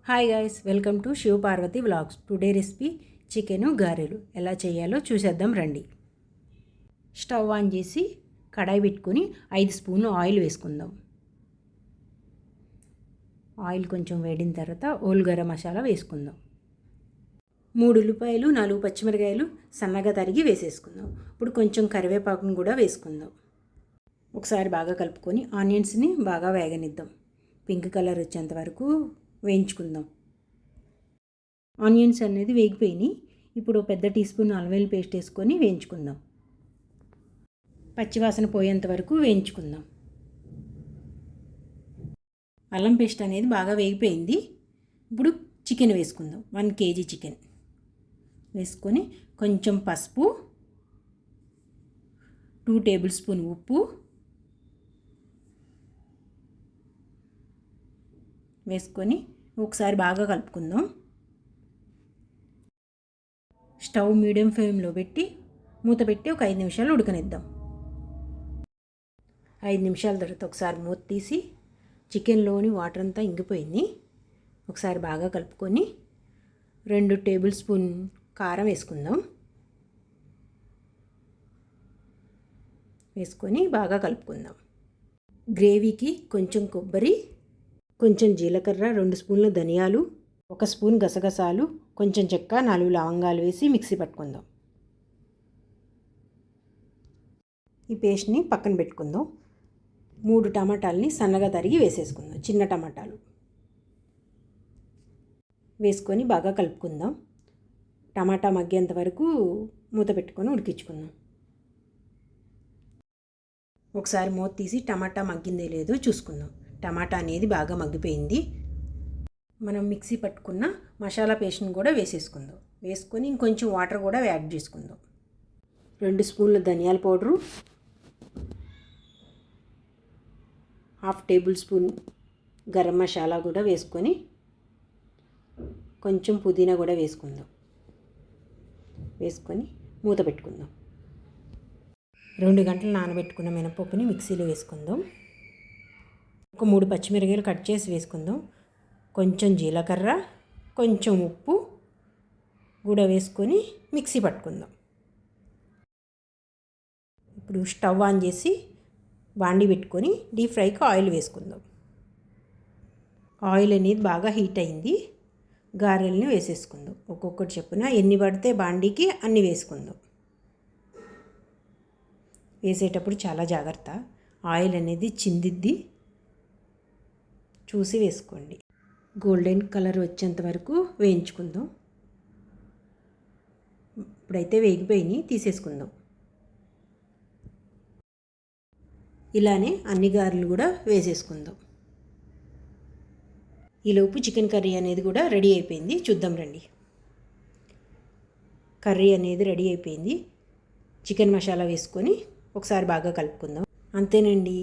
Hi guys, welcome to Shiva Parvathi vlogs. Today recipe chicken గారెలు ఎలా చేయాలో చూసేద్దాం రండి. స్టవ్ ఆన్ చేసి కడాయి పెట్టుకొని 5 స్పూన్లు ఆయిల్ వేసుకుందాం. ఆయిల్ కొంచెం వేడిన తర్వాత ఓల్ గరం మసాలా వేసుకుందాం. 3 ఉల్లిపాయలు 4 పచ్చిమిరకాయలు సన్నగా తరిగి వేసేసుకుందాం. ఇప్పుడు కొంచెం కరివేపాకును కూడా వేసుకుందాం. ఒకసారి బాగా కలుపుకొని ఆనియన్స్ని బాగా వేగనిద్దాం. పింక్ కలర్ వచ్చేంత వరకు వేయించుకుందాం. ఆనియన్స్ అనేది వేగిపోయినాయి. ఇప్పుడు పెద్ద టీ స్పూన్ అల్లం వెల్లుల్లి పేస్ట్ వేసుకొని వేయించుకుందాం. పచ్చివాసన పోయేంత వరకు వేయించుకుందాం. అల్లం పేస్ట్ అనేది బాగా వేగిపోయింది. ఇప్పుడు చికెన్ వేసుకుందాం. 1 kg చికెన్ వేసుకొని కొంచెం పసుపు, 2 టేబుల్ స్పూన్ ఉప్పు వేసుకొని ఒకసారి బాగా కలుపుకుందాం. స్టవ్ మీడియం ఫ్లేమ్లో పెట్టి మూత పెట్టి ఒక 5 నిమిషాలు ఉడకనిద్దాం. 5 నిమిషాల తర్వాత ఒకసారి మూత తీసి చికెన్లోని వాటర్ అంతా ఇంగిపోయింది. ఒకసారి బాగా కలుపుకొని 2 టేబుల్ స్పూన్ కారం వేసుకుందాం. వేసుకొని బాగా కలుపుకుందాం. గ్రేవీకి కొంచెం కొబ్బరి, కొంచెం జీలకర్ర, 2 స్పూన్ల ధనియాలు, 1 స్పూన్ గసగసాలు, కొంచెం చెక్క, 4 లవంగాలు వేసి మిక్సీ పట్టుకుందాం. ఈ పేస్ట్ని పక్కన పెట్టుకుందాం. 3 టమాటాలని సన్నగా తరిగి వేసేసుకుందాం. చిన్న టమాటాలు వేసుకొని బాగా కలుపుకుందాం. టమాటా మగ్గేంత వరకు మూత పెట్టుకొని ఉడికించుకుందాం. ఒకసారి మూత తీసి టమాటా మగ్గిందే లేదో చూసుకుందాం. టమాటా అనేది బాగా మగ్గిపోయింది. మనం మిక్సీ పట్టుకున్న మసాలా పేస్ట్ని కూడా వేసేసుకుందాం. వేసుకొని ఇంకొంచెం వాటర్ కూడా యాడ్ చేసుకుందాం. 2 స్పూన్ల ధనియాల powder, 1/2 table spoon garam masala కూడా వేసుకొని కొంచెం పుదీనా కూడా వేసుకుందాం. వేసుకొని మూత పెట్టుకుందాం. 2 గంటలు నానబెట్టుకున్న మినపప్పుని మిక్సీలో వేసుకుందాం. ఒక 3 పచ్చిమిరకాయలు కట్ చేసి వేసుకుందాం. కొంచెం జీలకర్ర, కొంచెం ఉప్పు కూడా వేసుకొని మిక్సీ పట్టుకుందాం. ఇప్పుడు స్టవ్ ఆన్ చేసి బాండి పెట్టుకొని డీప్ ఫ్రైకి ఆయిల్ వేసుకుందాం. ఆయిల్ అనేది బాగా హీట్ అయింది. గారెల్ని వేసేసుకుందాం. ఒక్కొక్కటి చెప్పున ఎన్ని పడితే బాండీకి అన్ని వేసుకుందాం. వేసేటప్పుడు చాలా జాగ్రత్త, ఆయిల్ అనేది చిందిద్ది, చూసి వేసుకోండి. గోల్డెన్ కలర్ వచ్చేంత వరకు వేయించుకుందాం. ఇప్పుడైతే వేగిపోయినాయి, తీసేసుకుందాం. ఇలానే అన్ని గారెలు కూడా వేసేసుకుందాం. ఈలోపు చికెన్ కర్రీ అనేది కూడా రెడీ అయిపోయింది. చూద్దాం రండి. కర్రీ అనేది రెడీ అయిపోయింది. చికెన్ మసాలా వేసుకొని ఒకసారి బాగా కలుపుకుందాం. అంతేనండి,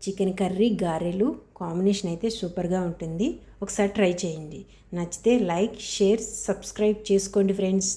చికెన్ కర్రీ గారెలు కాంబినేషన్ అయితే సూపర్గా ఉంటుంది. ఒకసారి ట్రై చేయండి. నచ్చితే లైక్, షేర్, సబ్స్క్రైబ్ చేసుకోండి ఫ్రెండ్స్.